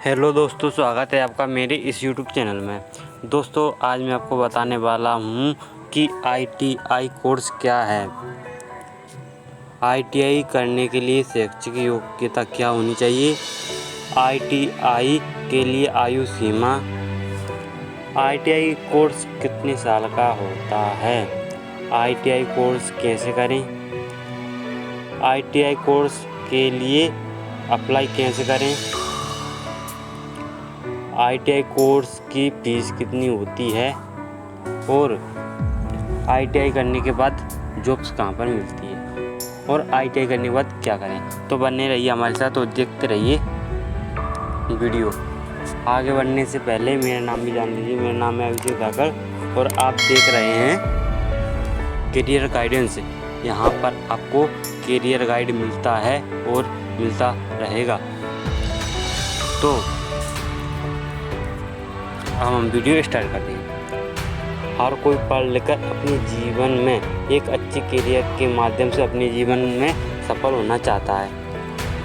Hello दोस्तों, स्वागत है आपका मेरे इस यूट्यूब चैनल में। दोस्तों, आज मैं आपको बताने वाला हूँ कि ITI कोर्स क्या है। ITI करने के लिए शैक्षिक योग्यता क्या होनी चाहिए, ITI के लिए आयु सीमा, ITI कोर्स कितने साल का होता है, ITI कोर्स कैसे करें, ITI कोर्स के लिए अप्लाई कैसे करें, ITI कोर्स की फ़ीस कितनी होती है और ITI करने के बाद जॉब्स कहाँ पर मिलती है और ITI करने के बाद क्या करें। तो बने रहिए हमारे साथ और देखते रहिए वीडियो। आगे बढ़ने से पहले मेरा नाम भी जान लीजिए। मेरा नाम है अभिषेक धाकर और आप देख रहे हैं करियर गाइडेंस। यहाँ पर आपको करियर गाइड मिलता है और मिलता रहेगा। तो अब हम वीडियो स्टार्ट करते हैं। हर कोई पढ़ लिखकर अपने जीवन में एक अच्छे करियर के माध्यम से अपने जीवन में सफल होना चाहता है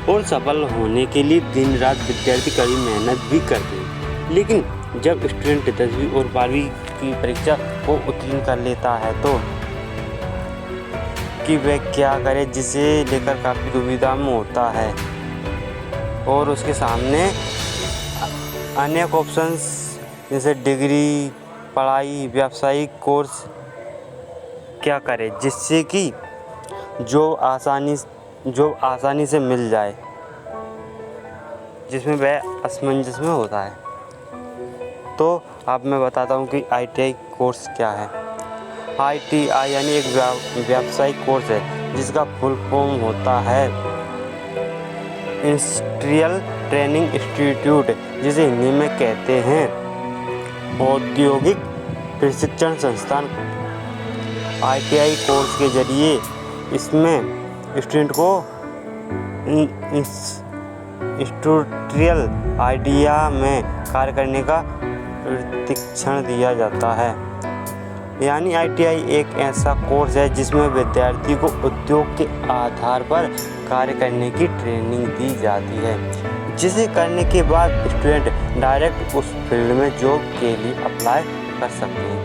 और सफल होने के लिए दिन रात विद्यार्थी कड़ी मेहनत भी करते हैं। लेकिन जब स्टूडेंट 10वीं और 12वीं की परीक्षा को उत्तीर्ण कर लेता है तो कि वह क्या करे, जिसे लेकर काफ़ी दुविधा में होता है और उसके सामने अनेक ऑप्शंस जैसे डिग्री, पढ़ाई, व्यावसायिक कोर्स क्या करे जिससे कि जो आसानी से मिल जाए, जिसमें वह असमंजस में होता है। तो अब मैं बताता हूँ कि ITI कोर्स क्या है। ITI यानी एक व्यावसायिक कोर्स है जिसका फुल फॉर्म होता है इंडस्ट्रियल ट्रेनिंग इंस्टीट्यूट, जिसे हिंदी में कहते हैं औद्योगिक प्रशिक्षण संस्थान। ITI कोर्स के जरिए इसमें स्टूडेंट को इंडस्ट्रियल आइडिया में कार्य करने का प्रशिक्षण दिया जाता है। यानी ITI एक ऐसा कोर्स है जिसमें विद्यार्थी को उद्योग के आधार पर कार्य करने की ट्रेनिंग दी जाती है, जिसे करने के बाद स्टूडेंट डायरेक्ट उस फील्ड में जॉब के लिए अप्लाई कर सकते हैं।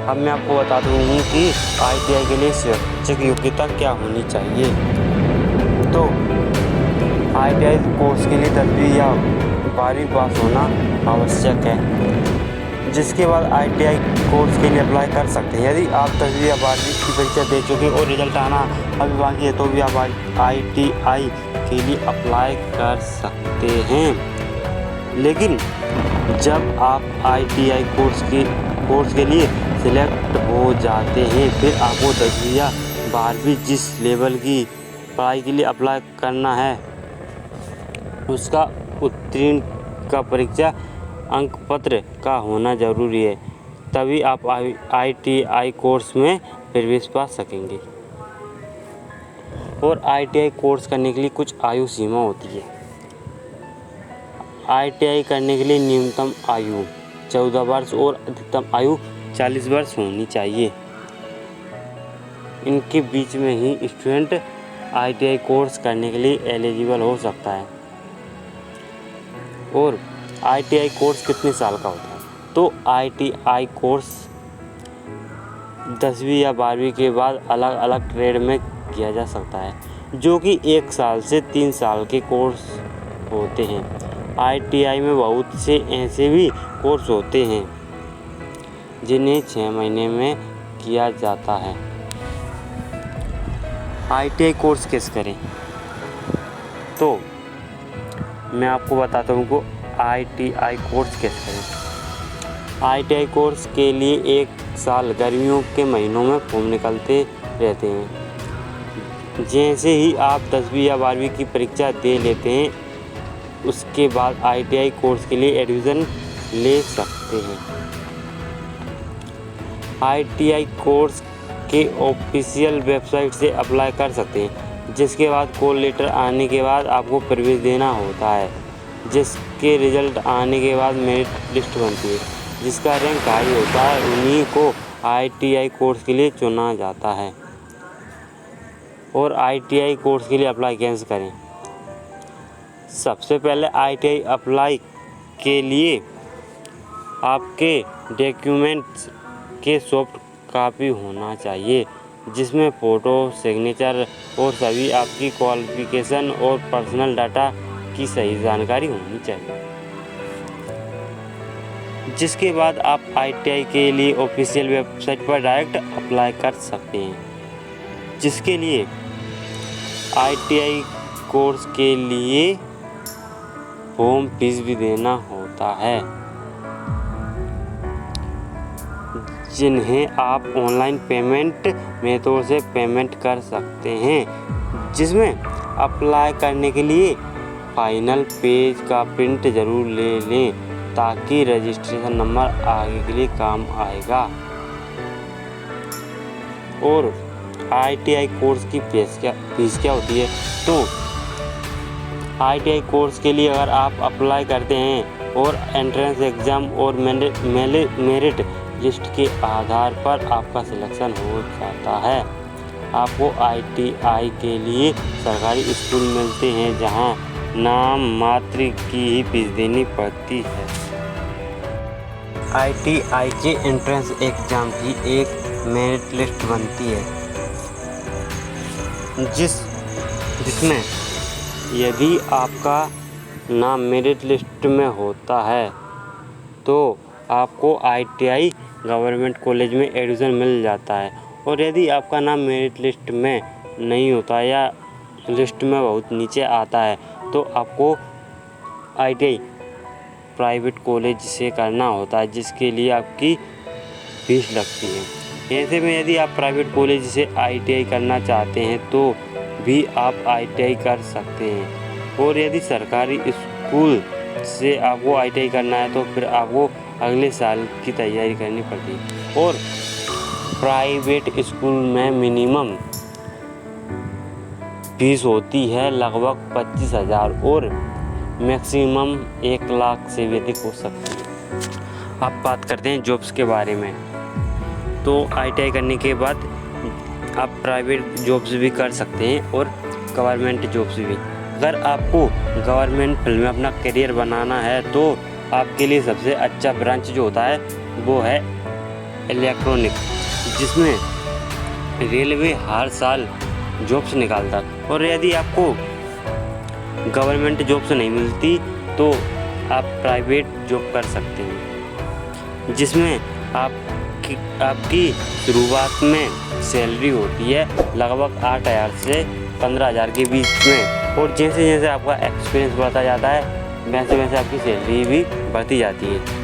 अब मैं आपको बता दूँ कि ITI के लिए शैक्षिक योग्यता क्या होनी चाहिए। तो ITI कोर्स के लिए 10वीं या 12वीं पास होना आवश्यक है, जिसके बाद ITI कोर्स के लिए अप्लाई कर सकते हैं। यदि आप 10वीं या 12वीं की परीक्षा दे चुके और रिजल्ट आना अभी बाकी है तो भी आप ITI के लिए अप्लाई कर सकते हैं। लेकिन जब आप ITI कोर्स के लिए सिलेक्ट हो जाते हैं, फिर आपको 10वीं या 12वीं जिस लेवल की पढ़ाई के लिए अप्लाई करना है उसका उत्तीर्ण का परीक्षा अंक पत्र का होना ज़रूरी है, तभी आप ITI कोर्स में प्रवेश पा सकेंगे। और ITI कोर्स करने के लिए कुछ आयु सीमा होती है। ITI करने के लिए न्यूनतम आयु 14 वर्ष और अधिकतम आयु 40 वर्ष होनी चाहिए। इनके बीच में ही स्टूडेंट ITI कोर्स करने के लिए एलिजिबल हो सकता है। और ITI कोर्स कितने साल का होता है? तो ITI कोर्स 10वीं या 12वीं के बाद अलग अलग ट्रेड में किया जा सकता है, जो कि 1 साल से 3 साल के कोर्स होते हैं। ITI में बहुत से ऐसे भी कोर्स होते हैं जिन्हें 6 महीने में किया जाता है। ITI कोर्स कैसे करें? तो मैं आपको बताता हूँ कि ITI कोर्स कैसे करें। ITI कोर्स के लिए 1 साल गर्मियों के महीनों में फॉर्म निकलते रहते हैं। जैसे ही आप 10वीं या 12वीं की परीक्षा दे लेते हैं, उसके बाद ITI कोर्स के लिए एडमिशन ले सकते हैं। ITI कोर्स के ऑफिशियल वेबसाइट से अप्लाई कर सकते हैं, जिसके बाद कॉल लेटर आने के बाद आपको प्रवेश देना होता है, जिसके रिजल्ट आने के बाद मेरिट लिस्ट बनती है। जिसका रैंक हाई होता है उन्हीं को ITI कोर्स के लिए चुना जाता है। और ITI कोर्स के लिए अप्लाई कैसे करें? सबसे पहले ITI अप्लाई के लिए आपके डॉक्यूमेंट्स के सॉफ्ट कॉपी होना चाहिए, जिसमें फ़ोटो, सिग्नेचर और सभी आपकी क्वालिफ़िकेशन और पर्सनल डाटा की सही जानकारी होनी चाहिए। जिसके बाद आप ITI के लिए ऑफिशियल वेबसाइट पर डायरेक्ट अप्लाई कर सकते हैं, जिसके लिए ITI कोर्स के लिए फॉर्म फीस भी देना होता है, जिन्हें आप ऑनलाइन पेमेंट मेथड से पेमेंट कर सकते हैं। जिसमें अप्लाई करने के लिए फाइनल पेज का प्रिंट ज़रूर ले लें, ताकि रजिस्ट्रेशन नंबर आगे के लिए काम आएगा। और ITI कोर्स की फीस क्या होती है? तो ITI कोर्स के लिए अगर आप अप्लाई करते हैं और एंट्रेंस एग्ज़ाम और मेरिट लिस्ट के आधार पर आपका सिलेक्शन हो जाता है, आपको ITI के लिए सरकारी स्कूल मिलते हैं, जहां नाम मात्र की ही फीस देनी पड़ती है। ITI के एंट्रेंस एग्ज़ाम की एक मेरिट लिस्ट बनती है, जिसमें यदि आपका नाम मेरिट लिस्ट में होता है तो आपको ITI गवर्नमेंट कॉलेज में एडमिशन मिल जाता है। और यदि आपका नाम मेरिट लिस्ट में नहीं होता या लिस्ट में बहुत नीचे आता है तो आपको ITI प्राइवेट कॉलेज से करना होता है, जिसके लिए आपकी फीस लगती है। ऐसे में यदि आप प्राइवेट कॉलेज से ITI करना चाहते हैं तो भी आप ITI कर सकते हैं। और यदि सरकारी स्कूल से आपको ITI करना है तो फिर आपको अगले साल की तैयारी करनी पड़ती है। और प्राइवेट स्कूल में मिनिमम फीस होती है लगभग 25,000 और मैक्सिमम 1 लाख से भी अधिक हो सकती है। अब बात करते हैं जॉब्स के बारे में। तो ITI करने के बाद आप प्राइवेट जॉब्स भी कर सकते हैं और गवर्नमेंट जॉब्स भी। अगर आपको गवर्नमेंट फील्ड में अपना करियर बनाना है तो आपके लिए सबसे अच्छा ब्रांच जो होता है वो है इलेक्ट्रॉनिक, जिसमें रेलवे हर साल जॉब्स निकालता है। और यदि आपको गवर्नमेंट जॉब्स नहीं मिलती तो आप प्राइवेट जॉब कर सकते हैं, जिसमें आपकी शुरुआत में सैलरी होती है लगभग 8,000 से 15,000 के बीच में। और जैसे जैसे आपका एक्सपीरियंस बढ़ता जाता है वैसे वैसे आपकी सैलरी भी बढ़ती जाती है।